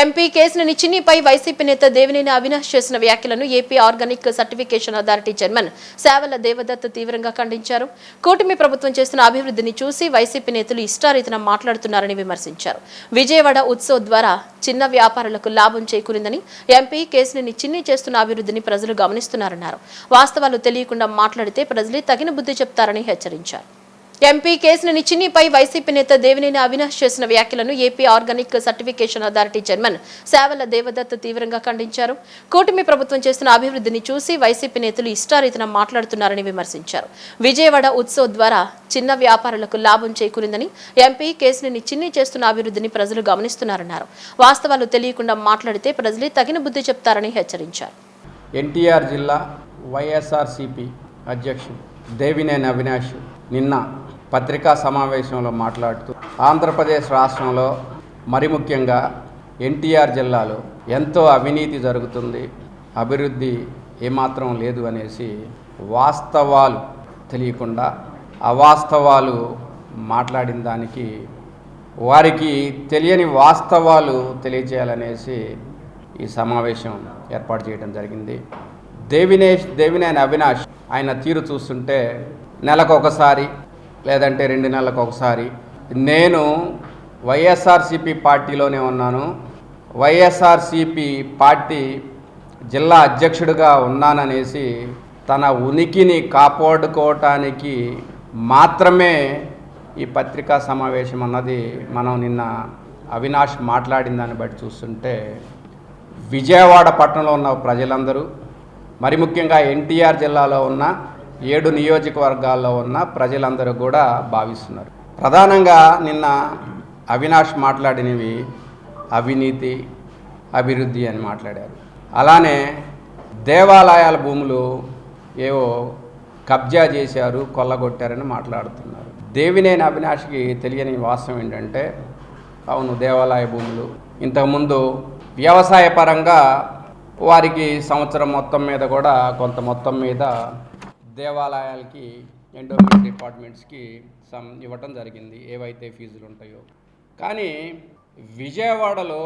MP Kesineni చిన్నిపై YCP నేత దేవినేని అవినాష్ చేసిన వ్యాఖ్యలను AP organic certification authority chairman సేవల దేవదత్ తీవ్రంగా ఖండించారు. కూటమి ప్రభుత్వం చేస్తున్న అభివృద్ధిని చూసి వైసీపీ నేతలు ఇష్టారీతిన మాట్లాడుతున్నారని విమర్శించారు. విజయవాడ ఉత్సవ్ ద్వారా చిన్న వ్యాపారులకు లాభం చేకూరిందని, ఎంపీ కేసినేని చిన్ని చేస్తున్న అభివృద్ధిని ప్రజలు గమనిస్తున్నారన్నారు. వాస్తవాలు తెలియకుండా మాట్లాడితే ప్రజలే తగిన బుద్ధి చెప్తారని హెచ్చరించారు. ఎంపీ కేసినేని చిన్నిపై వైసీపీ నేత దేవినేని అవినాష్ చేసిన వ్యాఖ్యలను AP organic certification authority chairman సేవల దేవదత్ తీవ్రంగా ఖండించారు. కూటమి ప్రభుత్వం చేస్తున్న అభివృద్ధిని చూసి వైసీపీ నేతలు ఇష్టారీతిన మాట్లాడుతున్నారని విమర్శించారు. విజయవాడ ఉత్సవ్ ద్వారా చిన్న వ్యాపారులకు లాభం చేకూరిందని, ఎంపీ కేసినేని చిన్ని చేస్తున్న అభివృద్ధిని ప్రజలు గమనిస్తున్నారన్నారు. వాస్తవాలు తెలియకుండా మాట్లాడితే ప్రజలే తగిన బుద్ధి చెప్తారని హెచ్చరించారు. ఎన్టీఆర్ జిల్లా వైఎస్ఆర్సీపీ అధ్యక్షుడు దేవినేని అవినాష్ నిన్న పత్రికా సమావేశంలో మాట్లాడుతూ ఆంధ్రప్రదేశ్ రాష్ట్రంలో మరి ముఖ్యంగా ఎన్టీఆర్ జిల్లాలో ఎంతో అవినీతి జరుగుతుంది, అభివృద్ధి ఏమాత్రం లేదు అనేసి వాస్తవాలు తెలియకుండా అవాస్తవాలు మాట్లాడిన దానికి వారికి తెలియని వాస్తవాలు తెలియజేయాలనేసి ఈ సమావేశం ఏర్పాటు చేయడం జరిగింది. దేవినేని అవినాష్ ఆయన తీరు చూస్తుంటే నెలకు ఒకసారి లేదంటే 2 నెలలకు ఒకసారి నేను వైఎస్ఆర్సీపీ పార్టీలోనే ఉన్నాను, వైఎస్ఆర్సీపీ పార్టీ జిల్లా అధ్యక్షుడిగా ఉన్నాననేసి తన ఉనికిని కాపాడుకోవటానికి మాత్రమే ఈ పత్రికా సమావేశం అన్నది మనం నిన్న అవినాష్ మాట్లాడిన దాన్ని బట్టి చూస్తుంటే విజయవాడ పట్టణంలో ఉన్న ప్రజలందరూ, మరి ముఖ్యంగా ఎన్టీఆర్ జిల్లాలో ఉన్న 7 నియోజకవర్గాల్లో ఉన్న ప్రజలందరూ కూడా భావిస్తున్నారు. ప్రధానంగా నిన్న అవినాష్ మాట్లాడినవి అవినీతి, అభివృద్ధి అని మాట్లాడారు. అలానే దేవాలయాల భూములు ఏవో కబ్జా చేశారు, కొల్లగొట్టారని మాట్లాడుతున్నారు. దేవినేని అవినాష్కి తెలియని వాస్తవం ఏంటంటే, అవును దేవాలయ భూములు ఇంతకుముందు వ్యవసాయ పరంగా వారికి సంవత్సరం మొత్తం మీద కూడా కొంత మొత్తం మీద దేవాలయాలకి ఎండోమెంట్ డిపార్ట్మెంట్స్కి ఇవ్వటం జరిగింది, ఏవైతే ఫీజులు ఉంటాయో. కానీ విజయవాడలో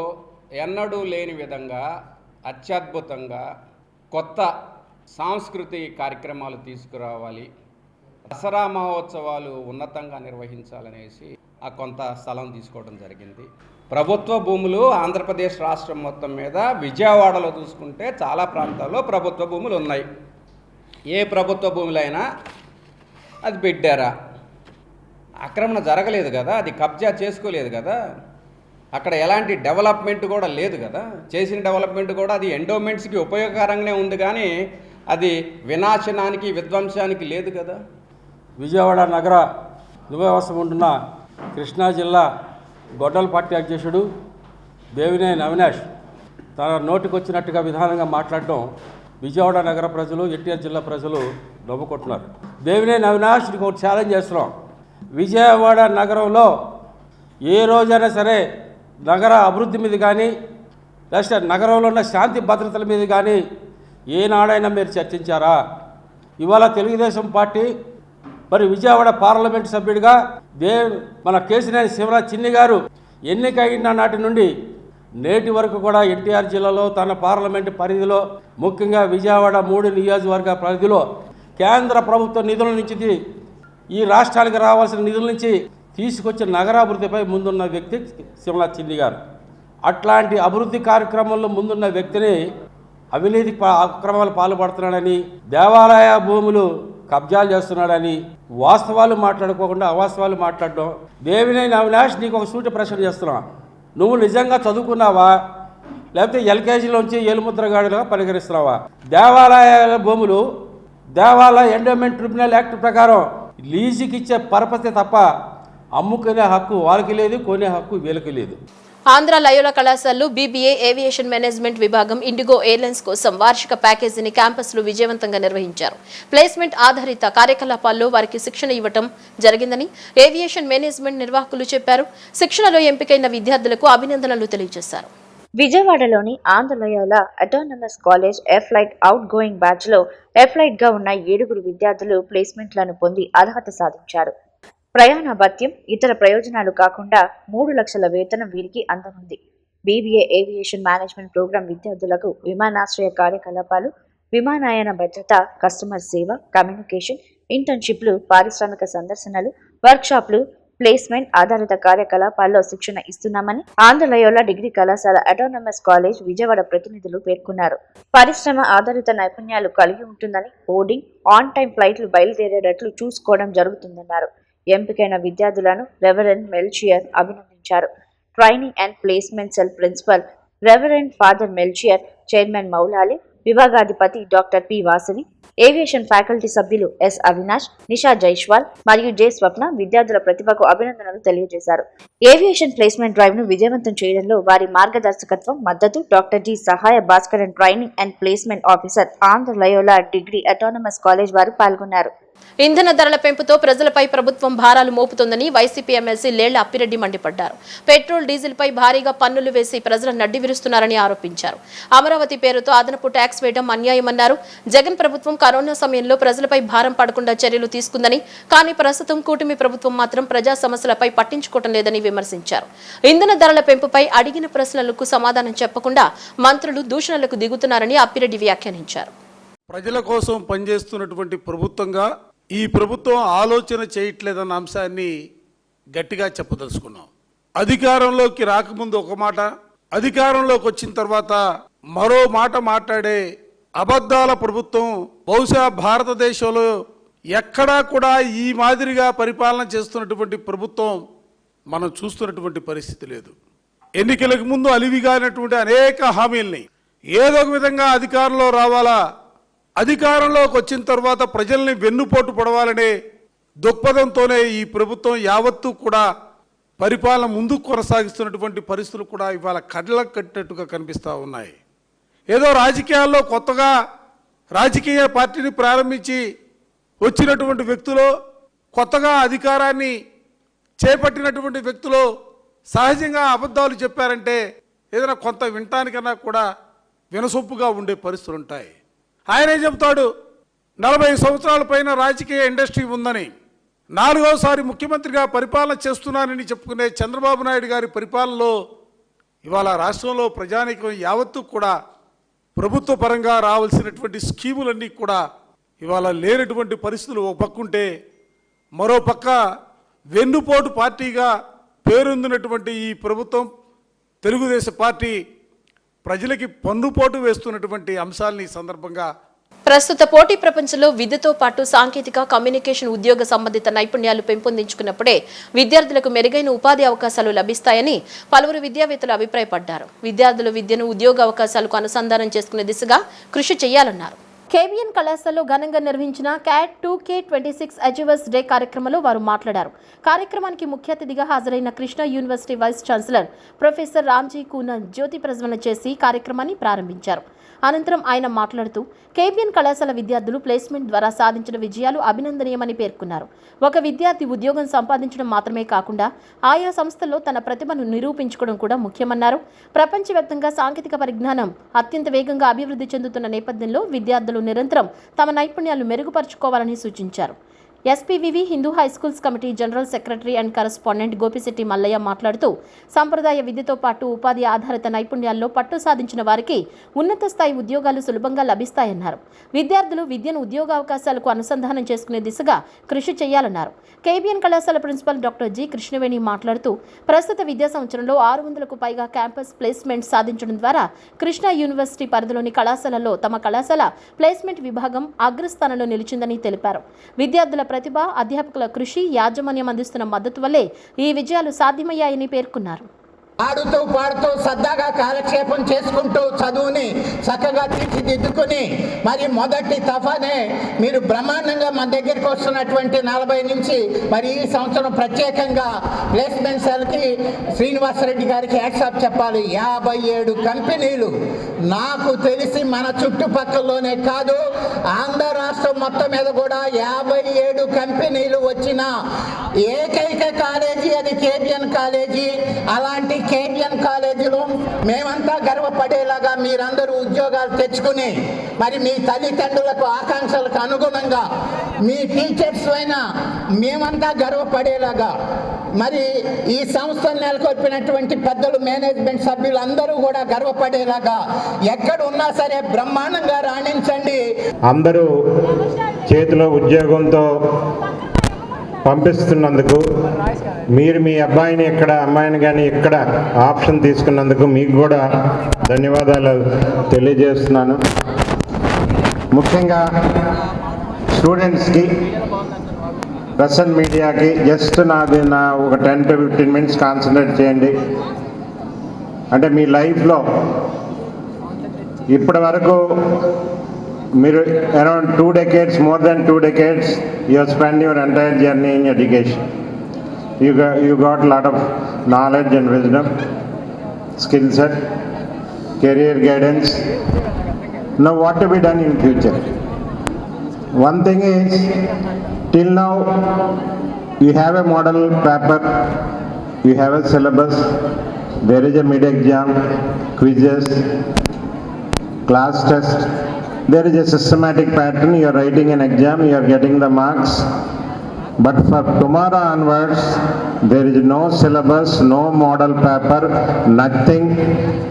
ఎన్నడూ లేని విధంగా అత్యద్భుతంగా కొత్త సాంస్కృతిక కార్యక్రమాలు తీసుకురావాలి, దసరా మహోత్సవాలు ఉన్నతంగా నిర్వహించాలనేసి ఆ కొంత స్థలం తీసుకోవడం జరిగింది. ప్రభుత్వ భూములు ఆంధ్రప్రదేశ్ రాష్ట్రం మొత్తం మీద విజయవాడలో చూసుకుంటే చాలా ప్రాంతాల్లో ప్రభుత్వ భూములు ఉన్నాయి. ఏ ప్రభుత్వ భూములైనా అది పెట్టారా? ఆక్రమణ జరగలేదు కదా, అది కబ్జా చేసుకోలేదు కదా, అక్కడ ఎలాంటి డెవలప్మెంట్ కూడా లేదు కదా. చేసిన డెవలప్మెంట్ కూడా అది ఎండోమెంట్స్కి ఉపయోగకరంగానే ఉంది, కానీ అది వినాశనానికి విధ్వంసానికి లేదు కదా. విజయవాడ నగర నివాసం ఉంటున్న కృష్ణా జిల్లా గొడ్డల పార్టీ అధ్యక్షుడు దేవినేని అవినాష్ తన నోటికొచ్చినట్టుగా విధానంగా మాట్లాడడం విజయవాడ నగర ప్రజలు, ఎన్టీఆర్ జిల్లా ప్రజలు నవ్వుకుంటున్నారు. దేవినేని అవినాష్ ఒక ఛాలెంజ్ చేస్తున్నాం. విజయవాడ నగరంలో ఏ రోజైనా సరే నగర అభివృద్ధి మీద కానీ లేకపోతే నగరంలో ఉన్న శాంతి భద్రతల మీద కానీ ఏనాడైనా మీరు చర్చించారా? ఇవాళ తెలుగుదేశం పార్టీ మరి విజయవాడ పార్లమెంట్ సభ్యుడిగా మన కేసినేని చిన్ని గారు ఎన్నికైన నాటి నుండి నేటి వరకు కూడా ఎన్టీఆర్ జిల్లాలో తన పార్లమెంటు పరిధిలో ముఖ్యంగా విజయవాడ 3 నియోజకవర్గ పరిధిలో కేంద్ర ప్రభుత్వ నిధుల నుంచి ఈ రాష్ట్రానికి రావాల్సిన నిధుల నుంచి తీసుకొచ్చిన నగరాభివృద్ధిపై ముందున్న వ్యక్తి చిన్ని గారు. అట్లాంటి అభివృద్ధి కార్యక్రమంలో ముందున్న వ్యక్తిని అవినీతి అక్రమాలు పాల్పడుతున్నాడని, దేవాలయ భూములు కబ్జాలు చేస్తున్నాడని వాస్తవాలు మాట్లాడుకోకుండా అవాస్తవాలు మాట్లాడడం. దేవినేని అవినాష్ నీకు ఒక సూటి ప్రశ్న చేస్తున్నా, నువ్వు నిజంగా చదువుకున్నావా లేకపోతే ఎల్కేజీలోంచి ఏలుముద్రగాడిగా పరిగణిస్తున్నావా? దేవాలయాల భూములు దేవాలయ ఎండోమెంట్ ట్రిబ్యునల్ యాక్ట్ ప్రకారం లీజుకి ఇచ్చే పర్పసే తప్ప అమ్ముకునే హక్కు వాళ్ళకి లేదు, కొనే హక్కు వీళ్ళకి లేదు. ఆంధ్ర లయోలా కళాశాలలో బీబీఏ ఏవియేషన్ మేనేజ్మెంట్ విభాగం ఇండిగో ఎయిర్లైన్స్ కోసం వార్షిక ప్యాకేజీని క్యాంపస్లో విజయవంతంగా నిర్వహించారు. ప్లేస్మెంట్ ఆధారిత కార్యకలాపాల్లో వారికి శిక్షణ ఇవ్వటం జరిగిందని ఏవియేషన్ మేనేజ్మెంట్ నిర్వాహకులు చెప్పారు. శిక్షణలో ఎంపికైన విద్యార్థులకు అభినందనలు తెలియజేశారు. విజయవాడలోని ఆంధ్ర లయోలా అటానమస్ కాలేజ్ ఎఫ్లైట్ అవుట్ గోయింగ్ బ్యాచ్ లో ఎఫ్లైట్ గా ఉన్న 7 విద్యార్థులు ప్లేస్మెంట్లను పొంది అర్హత సాధించారు. ప్రయాణ భత్యం, ఇతర ప్రయోజనాలు కాకుండా 3 లక్షల వేతనం వీరికి అందనుంది. BBA ఏవియేషన్ మేనేజ్మెంట్ ప్రోగ్రాం విద్యార్థులకు విమానాశ్రయ కార్యకలాపాలు, విమానయాన భద్రత, కస్టమర్ సేవ, కమ్యూనికేషన్, ఇంటర్న్షిప్లు, పారిశ్రామిక సందర్శనలు, వర్క్షాప్లు, ప్లేస్మెంట్ ఆధారిత కార్యకలాపాల్లో శిక్షణ ఇస్తున్నామని ఆంధ్ర లయోలా డిగ్రీ కళాశాల అటానమస్ కాలేజ్ విజయవాడ ప్రతినిధులు పేర్కొన్నారు. పరిశ్రమ ఆధారిత నైపుణ్యాలు కలిగి ఉంటుందని, బోర్డింగ్, ఆన్ టైం ఫ్లైట్లు బయలుదేరేటట్లు చూసుకోవడం జరుగుతుందన్నారు. ఎంపికైన విద్యార్థులను రెవరెండ్ మెల్చియర్ అభినందించారు. Training and placement cell principal reverend father Melchior, chairman Moulali, విభాగాధిపతి doctor P Vasavi, aviation faculty సభ్యులు ఎస్ అవినాష్, నిషా జైష్వాల్ మరియు జె స్వప్న విద్యార్థుల ప్రతిభకు అభినందనలు తెలియజేశారు. ఏవియేషన్ ప్లేస్మెంట్ డ్రైవ్ ను విజయవంతం చేయడంలో వారి మార్గదర్శకత్వం, మద్దతు డాక్టర్ జి సహాయ Bhaskaran, training and placement officer, Andhra Loyola degree autonomous college వారు పాల్గొన్నారు. ఇంధన ధరల పెంపుతో ప్రజలపై ప్రభుత్వం భారాలు మోపుతోందని వైసీపీ ఎమ్మెల్సీ లేళ్ల అప్పిరెడ్డి మండిపడ్డారు. పెట్రోల్, డీజిల్ పై భారీగా పన్నులు వేసి ప్రజల నడ్డి విరుస్తున్నారని ఆరోపించారు. అమరావతి పేరుతో అదనపు ట్యాక్స్ వేయడం అన్యాయమన్నారు. జగన్ ప్రభుత్వం కరోనా సమయంలో ప్రజలపై భారం పడకుండా చర్యలు తీసుకుందని, కానీ ప్రస్తుతం కూటమి ప్రభుత్వం మాత్రం ప్రజా సమస్యలపై పట్టించుకోవడం లేదని విమర్శించారు. ఇంధన ధరల పెంపుపై అడిగిన ప్రశ్నలకు సమాధానం చెప్పకుండా మంత్రులు దూషణలకు దిగుతున్నారని అప్పిరెడ్డి వ్యాఖ్యానించారు. ప్రజల కోసం పనిచేస్తున్నటువంటి ప్రభుత్వంగా ఈ ప్రభుత్వం ఆలోచన చేయట్లేదన్న అంశాన్ని గట్టిగా చెప్పదలుచుకున్నాం. అధికారంలోకి రాకముందు ఒక మాట, అధికారంలోకి వచ్చిన తర్వాత మరో మాట మాట్లాడే అబద్ధాల ప్రభుత్వం బహుశా భారతదేశంలో ఎక్కడా కూడా ఈ మాదిరిగా పరిపాలన చేస్తున్నటువంటి ప్రభుత్వం మనం చూస్తున్నటువంటి పరిస్థితి లేదు. ఎన్నికలకు ముందు అలివిగానటువంటి అనేక హామీల్ని ఏదో ఒక విధంగా అధికారంలో రావాలా, అధికారంలోకి వచ్చిన తర్వాత ప్రజల్ని వెన్నుపోటు పడవాలనే దృక్పథంతోనే ఈ ప్రభుత్వం యావత్తూ కూడా పరిపాలన ముందుకు కొనసాగిస్తున్నటువంటి పరిస్థితులు కూడా ఇవాళ కళ్ళకు కట్టినట్టుగా కనిపిస్తూ ఉన్నాయి. ఏదో రాజకీయాల్లో కొత్తగా రాజకీయ పార్టీని ప్రారంభించి వచ్చినటువంటి వ్యక్తులు, కొత్తగా అధికారాన్ని చేపట్టినటువంటి వ్యక్తులు సహజంగా అబద్ధాలు చెప్పారంటే ఏదైనా కొంత వినటానికన్నా కూడా వినసొప్పుగా ఉండే పరిస్థితులు ఉంటాయి. ఆయనే చెబుతాడు 40 సంవత్సరాల పైన రాజకీయ ఇండస్ట్రీ ఉందని, 4వసారి ముఖ్యమంత్రిగా పరిపాలన చేస్తున్నానని చెప్పుకునే చంద్రబాబు నాయుడు గారి పరిపాలనలో ఇవాళ రాష్ట్రంలో ప్రజానీకం యావత్తు కూడా ప్రభుత్వ పరంగా రావాల్సినటువంటి స్కీములన్నీ కూడా ఇవాళ లేనటువంటి పరిస్థితులు ఒక పక్కుంటే, మరో పక్క వెన్నుపోటు పార్టీగా పేరొందినటువంటి ఈ ప్రభుత్వం తెలుగుదేశం పార్టీ ప్రజలకి పన్నుపోటు వేస్తున్నటువంటి అంశాలని ఈ సందర్భంగా ప్రస్తుత పోటీ ప్రపంచంలో విద్యతో పాటు సాంకేతిక, కమ్యూనికేషన్, ఉద్యోగ సంబంధిత నైపుణ్యాలు పెంపొందించుకున్నప్పుడే విద్యార్థులకు మెరుగైన ఉపాధి అవకాశాలు లభిస్తాయని పలువురు విద్యావేత్తలు అభిప్రాయపడ్డారు. విద్యార్థులు విద్యను ఉద్యోగ అవకాశాలకు అనుసంధానం చేసుకునే దిశగా కృషి చేయాలన్నారు. కేబిఎన్ కళాశాలలో ఘనంగా నిర్వహించిన క్యాట్ 2K26 అచీవర్స్ డే కార్యక్రమంలో వారు మాట్లాడారు. కార్యక్రమానికి ముఖ్య అతిథిగా హాజరైన Krishna university vice chancellor professor Ramji Koonan జ్యోతి ప్రజ్వలన చేసి కార్యక్రమాన్ని ప్రారంభించారు. అనంతరం ఆయన మాట్లాడుతూ కేబిఎన్ కళాశాల విద్యార్థులు ప్లేస్మెంట్ ద్వారా సాధించిన విజయాలు అభినందనీయమని పేర్కొన్నారు. ఒక విద్యార్థి ఉద్యోగం సంపాదించడం మాత్రమే కాకుండా ఆయా సంస్థల్లో తన ప్రతిభను నిరూపించుకోవడం కూడా ముఖ్యమన్నారు. ప్రపంచవ్యాప్తంగా సాంకేతిక పరిజ్ఞానం అత్యంత వేగంగా అభివృద్ధి చెందుతున్న నేపథ్యంలో విద్యార్థులు నిరంతరం తమ నైపుణ్యాలు మెరుగుపరుచుకోవాలని సూచించారు. SPVV Hindu high schools committee general secretary and correspondent Gopishetti Mallaiah మాట్లాడుతూ సంప్రదాయ విద్యతో పాటు ఉపాధి ఆధారిత నైపుణ్యాల్లో పట్టు సాధించిన వారికి ఉన్నత స్థాయి ఉద్యోగాలు సులభంగా లభిస్తాయన్నారు. విద్యార్థులు విద్యను ఉద్యోగావకాశాలకు అనుసంధానం చేసుకునే దిశగా కృషి చేయాలన్నారు. కేబిఎన్ కళాశాల ప్రిన్సిపల్ డాక్టర్ జి కృష్ణవేణి మాట్లాడుతూ ప్రస్తుత విద్యా సంవత్సరంలో 600కు పైగా క్యాంపస్ ప్లేస్మెంట్ సాధించడం ద్వారా కృష్ణా యూనివర్సిటీ పరిధిలోని కళాశాలలో తమ కళాశాల ప్లేస్మెంట్ విభాగం అగ్రస్థానంలో నిలిచిందని తెలిపారు. విద్యార్థుల ప్రతిభ, అధ్యాపకుల కృషి, యాజమాన్యం అందిస్తున్న మద్దతు వల్లే ఈ విజయాలు సాధ్యమయ్యాయని పేర్కొన్నారు. ఆడుతూ పాడుతూ సరదాగా కాలక్షేపం చేసుకుంటూ చదువుని చక్కగా తీర్చిదిద్దుకుని మరి మొదటి తఫానే మీరు బ్రహ్మాండంగా మన దగ్గరికి వస్తున్నటువంటి 40 నుంచి మరి ఈ సంవత్సరం ప్రత్యేకంగా ప్లేస్మెంట్ సెల్కి శ్రీనివాసరెడ్డి గారికి హ్యాట్సాప్ చెప్పాలి. 57 కంపెనీలు నాకు తెలిసి మన చుట్టుపక్కలలోనే కాదు ఆంధ్ర రాష్ట్రం మొత్తం మీద కూడా 57 కంపెనీలు వచ్చిన ఏకైక కాలేజీ అది కేబిఎన్ కాలేజీ. అలాంటి కేబిఎన్ కాలేజీలో మేమంతా గర్వపడేలాగా మీరందరూ ఉద్యోగాలు తెచ్చుకుని మరి మీ తల్లిదండ్రులకు ఆకాంక్షలకు అనుగుణంగా మీ టీచర్స్ అయినా మేమంతా గర్వపడేలాగా మరి ఈ సంస్థను నెలకొల్పినటువంటి పెద్దలు, మేనేజ్మెంట్ సభ్యులు అందరూ కూడా గర్వపడేలాగా ఎక్కడ ఉన్నా సరే బ్రహ్మాండంగా రాణించండి. అందరూ చేతిలో ఉద్యోగంతో పంపిస్తున్నందుకు, మీరు మీ అబ్బాయిని ఇక్కడ, అమ్మాయిని కానీ ఇక్కడ ఆప్షన్ తీసుకున్నందుకు మీకు కూడా ధన్యవాదాలు తెలియజేస్తున్నాను. ముఖ్యంగా స్టూడెంట్స్కి, ప్రెస్ అండ్ మీడియాకి జస్ట్ నా ఒక 10 to 15 minutes కాన్సన్ట్రేట్ చేయండి. అంటే మీ లైఫ్లో ఇప్పటి వరకు మీరు around 2 decades, more than 2 decades, you have spent your entire journey in education. You got a lot of knowledge and wisdom, skill set, career guidance. Now what to be done in future? One thing is, till now you have a model paper, you have a syllabus, there is a mid-exam, quizzes, class test. There is a systematic pattern. You are writing an exam, you are getting the marks. But for tomorrow onwards, there is no syllabus, no model paper, nothing.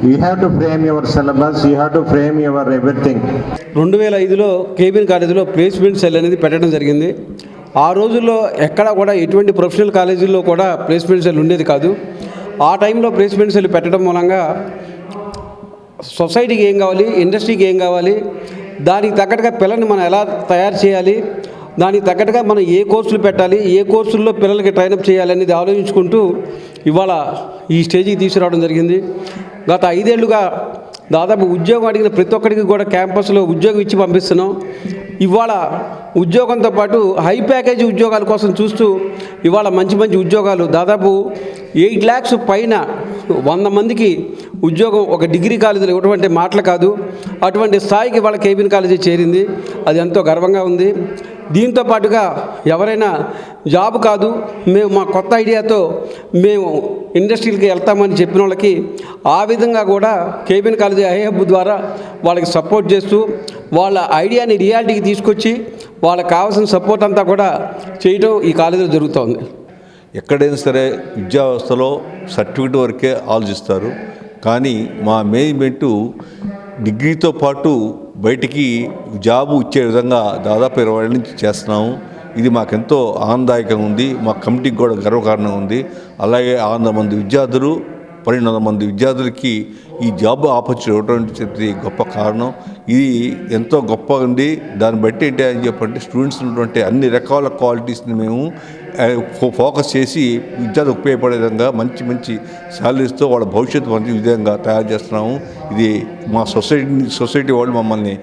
You have to frame your syllabus, you have to frame your everything. 2005లో KBN కాలేజీలో placement cell అనేది పెట్టడం జరిగింది. ఆ రోజుల్లో ఎక్కడా కూడా ఎటువంటి ప్రొఫెషనల్ కాలేజీల్లో కూడా ప్లేస్మెంట్ సెల్ ఉండేది కాదు. ఆ టైంలో ప్లేస్మెంట్ సెల్ పెట్టడం మూలంగా సొసైటీకి ఏం కావాలి, ఇండస్ట్రీకి ఏం కావాలి, దానికి తగ్గట్టుగా పిల్లల్ని మనం ఎలా తయారు చేయాలి, దానికి తగ్గట్టుగా మనం ఏ కోర్సులు పెట్టాలి, ఏ కోర్సుల్లో పిల్లలకి ట్రైనప్ చేయాలి అనేది ఆలోచించుకుంటూ ఇవాళ ఈ స్టేజ్కి తీసుకురావడం జరిగింది. గత 5 ఏళ్లుగా దాదాపు ఉద్యోగం అడిగిన ప్రతి ఒక్కరికి కూడా క్యాంపస్లో ఉద్యోగం ఇచ్చి పంపిస్తున్నాం. ఇవాళ ఉద్యోగంతో పాటు హై ప్యాకేజీ ఉద్యోగాల కోసం చూస్తూ ఇవాళ మంచి మంచి ఉద్యోగాలు దాదాపు 8 lakhs పైన 100 మందికి ఉద్యోగం ఒక డిగ్రీ కాలేజీలో ఇవ్వటువంటి మాటలు కాదు. అటువంటి స్థాయికి వాళ్ళ కేబిఎన్ కాలేజీ చేరింది. అది ఎంతో గర్వంగా ఉంది. దీంతో పాటుగా ఎవరైనా జాబ్ కాదు, మేము మా కొత్త ఐడియాతో మేము ఇండస్ట్రీలకి వెళ్తామని చెప్పిన వాళ్ళకి ఆ విధంగా కూడా కేబిఎన్ కాలేజీ ఐహబ్ ద్వారా వాళ్ళకి సపోర్ట్ చేస్తూ వాళ్ళ ఐడియాని రియాలిటీకి తీసుకొచ్చి వాళ్ళకి కావాల్సిన సపోర్ట్ అంతా కూడా చేయడం ఈ కాలేజీలో జరుగుతోంది. ఎక్కడైనా సరే విద్యా వ్యవస్థలో సర్టిఫికేట్ వరకే ఆలోచిస్తారు. కానీ మా మేనేజ్మెంటు డిగ్రీతో పాటు బయటికి జాబు ఇచ్చే విధంగా దాదాపు 20 ఏళ్ళ నుంచి చేస్తున్నాము. ఇది మాకెంతో ఆనందదాయకంగా ఉంది. మా కమిటీకి కూడా గర్వకారణంగా ఉంది. అలాగే 600 మంది విద్యార్థులు, 1200 మంది విద్యార్థులకి ఈ జాబ్ ఆపర్చునిటీ ఇవ్వడం గొప్ప కారణం. ఇది ఎంతో గొప్పగా ఉంది. దాన్ని బట్టి ఏంటి అని చెప్పంటే స్టూడెంట్స్ ఉన్నటువంటి అన్ని రకాల క్వాలిటీస్ని మేము ఫోకస్ చేసి విద్యార్థులకు ఉపయోగపడే విధంగా మంచి మంచి శాలరీస్తో వాళ్ళ భవిష్యత్తు మంచి విధంగా తయారు చేస్తున్నాము. ఇది మా సొసైటీ వాళ్ళు మమ్మల్ని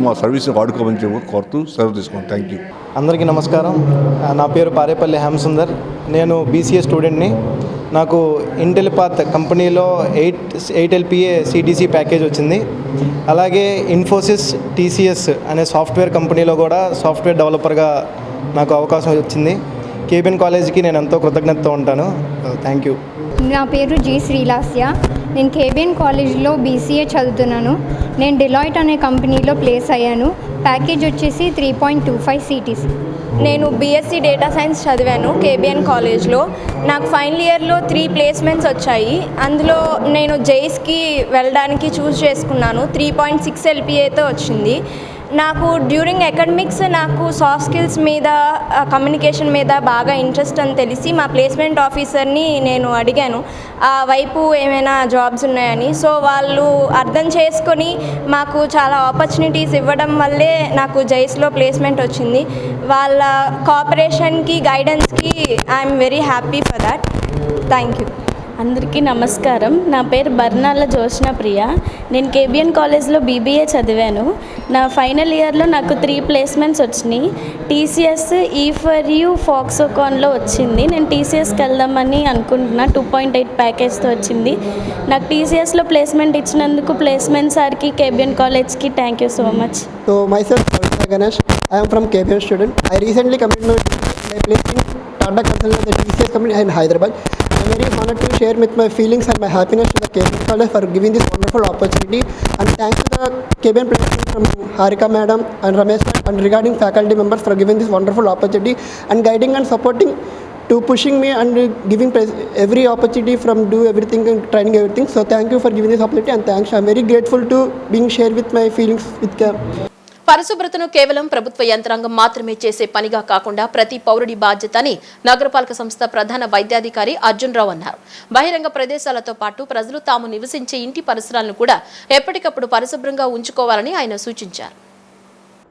మా సర్వీస్ వాడుకోమని చెప్పి కోరుతూ సెలవు తీసుకున్నాను. Thank you. అందరికీ నమస్కారం. నా పేరు పారేపల్లి హేమసుందర్. నేను BCA స్టూడెంట్ని. నాకు ఇంటెలిపాత్ కంపెనీలో 8 LPA CTC ప్యాకేజ్ వచ్చింది. అలాగే ఇన్ఫోసిస్ TCS అనే సాఫ్ట్వేర్ కంపెనీలో కూడా సాఫ్ట్వేర్ డెవలపర్గా నాకు అవకాశం వచ్చింది. కేబిఎన్ కాలేజీకి నేను ఎంతో కృతజ్ఞతతో ఉంటాను. Thank you. నా పేరు జి శ్రీలాస్య. నేను కేబిఎన్ కాలేజీలో BCA చదువుతున్నాను. నేను డిలాయిట్ అనే కంపెనీలో ప్లేస్ అయ్యాను. ప్యాకేజ్ వచ్చేసి 3.25 CTC. నేను BSc డేటా సైన్స్ చదివాను కేబిఎన్ కాలేజ్లో. నాకు ఫైనల్ ఇయర్లో 3 ప్లేస్మెంట్స్ వచ్చాయి. అందులో నేను జైస్కి వెళ్ళడానికి చూస్ చేసుకున్నాను. 3.6 LPAతో వచ్చింది. నాకు డ్యూరింగ్ అకాడమిక్స్ నాకు సాఫ్ట్ స్కిల్స్ మీద, కమ్యూనికేషన్ మీద బాగా ఇంట్రెస్ట్ అని తెలిసి మా ప్లేస్మెంట్ ఆఫీసర్ని నేను అడిగాను ఆ వైపు ఏమైనా జాబ్స్ ఉన్నాయని. సో వాళ్ళు అర్థం చేసుకొని మాకు చాలా ఆపర్చునిటీస్ ఇవ్వడం వల్లే నాకు జైస్లో ప్లేస్మెంట్ వచ్చింది. వాళ్ళ కోఆపరేషన్కి, గైడెన్స్కి I'm very happy for that. Thank you. అందరికీ నమస్కారం. నా పేరు బర్నాల జోష్న ప్రియ. నేను కేబిఎన్ కాలేజ్లో BBA చదివాను. నా ఫైనల్ ఇయర్లో నాకు 3 ప్లేస్మెంట్స్ వచ్చినాయి. TCS, E4U, ఫాక్సోకాన్లో వచ్చింది. నేను TCSకి వెళ్దామని అనుకుంటున్నా. 2.8 ప్యాకేజ్తో వచ్చింది. నాకు TCSలో ప్లేస్మెంట్ ఇచ్చినందుకు ప్లేస్మెంట్ సార్కి, కేబిఎన్ కాలేజ్కి thank you so much. So myself Ganesh, I am from KBN student. I recently completed my placement Tata Consultancy, the TCS company in Hyderabad. I am very honored to share with my feelings and my happiness to the KBN college for giving this wonderful opportunity. And thanks to the KBN president from Harika madam and Ramesh and regarding faculty members for giving this wonderful opportunity and guiding and supporting to pushing me and giving every opportunity from do everything and trying everything. So thank you for giving this opportunity, and thanks. I'm very grateful to being shared with my feelings with పరిశుభ్రతను కేవలం ప్రభుత్వ యంత్రాంగం మాత్రమే చేసే పనిగా కాకుండా ప్రతి పౌరుడి బాధ్యత అని నగరపాలక సంస్థ ప్రధాన వైద్యాధికారి అర్జున్ రావు అన్నారు. బహిరంగ ప్రదేశాలతో పాటు ప్రజలు తాము నివసించే ఇంటి పరిసరాలను కూడా ఎప్పటికప్పుడు పరిశుభ్రంగా ఉంచుకోవాలని ఆయన సూచించారు.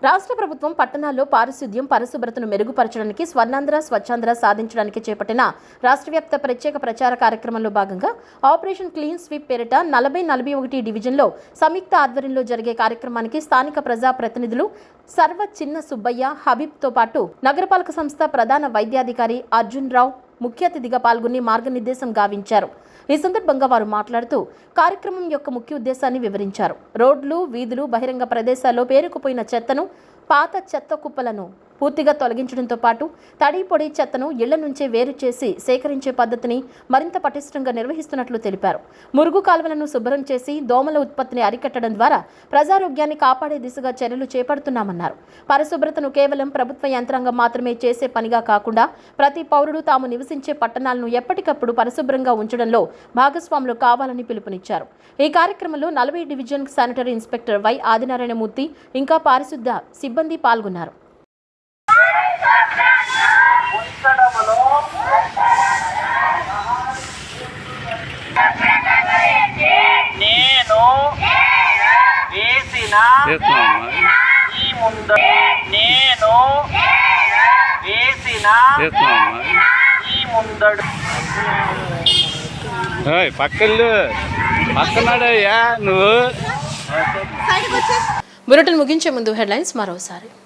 రాష్ట్ర ప్రభుత్వం పట్టణాల్లో పారిశుద్ధ్యం పరిశుభ్రతను మెరుగుపరచడానికి స్వర్ణాంధ్ర స్వచ్ఛాంధ్ర సాధించడానికి చేపట్టిన రాష్ట్ర వ్యాప్త ప్రత్యేక ప్రచార కార్యక్రమంలో భాగంగా ఆపరేషన్ క్లీన్ స్వీప్ పేరిట 40-41 డివిజన్లో సంయుక్త ఆధ్వర్యంలో జరిగే కార్యక్రమానికి స్థానిక ప్రజాప్రతినిధులు సర్వ చిన్న సుబ్బయ్య హబీబ్తో పాటు నగరపాలక సంస్థ ప్రధాన వైద్యాధికారి అర్జున్ రావు ముఖ్య అతిథిగా పాల్గొని మార్గనిర్దేశం గావించారు. ఈ సందర్భంగా వారు మాట్లాడుతూ కార్యక్రమం యొక్క ముఖ్య ఉద్దేశాన్ని వివరించారు. రోడ్లు, వీధులు, బహిరంగ ప్రదేశాల్లో పేరుకుపోయిన చెత్తను, పాత చెత్త కుప్పలను పూర్తిగా తొలగించడంతో పాటు తడి పొడి చెత్తను ఇళ్ల నుంచే వేరు చేసి సేకరించే పద్ధతిని మరింత పటిష్టంగా నిర్వహిస్తున్నట్లు తెలిపారు. మురుగు కాలువలను శుభ్రం చేసి దోమల ఉత్పత్తిని అరికట్టడం ద్వారా ప్రజారోగ్యాన్ని కాపాడే దిశగా చర్యలు చేపడుతున్నామన్నారు. పరిశుభ్రతను కేవలం ప్రభుత్వ యంత్రాంగం మాత్రమే చేసే పనిగా కాకుండా ప్రతి పౌరుడు తాము నివసించే పట్టణాలను ఎప్పటికప్పుడు పరిశుభ్రంగా ఉంచడంలో భాగస్వాములు కావాలని పిలుపునిచ్చారు. ఈ కార్యక్రమంలో 40 division sanitary inspector why Adinarayanamurthy ఇంకా పారిశుద్ధ సిబ్బంది పాల్గొన్నారు. నేను వేసిన ఈ ముందు నేను వేసిన ఈ ముందడు బులెటిన్ ముగించే ముందు హెడ్లైన్స్ మరోసారి.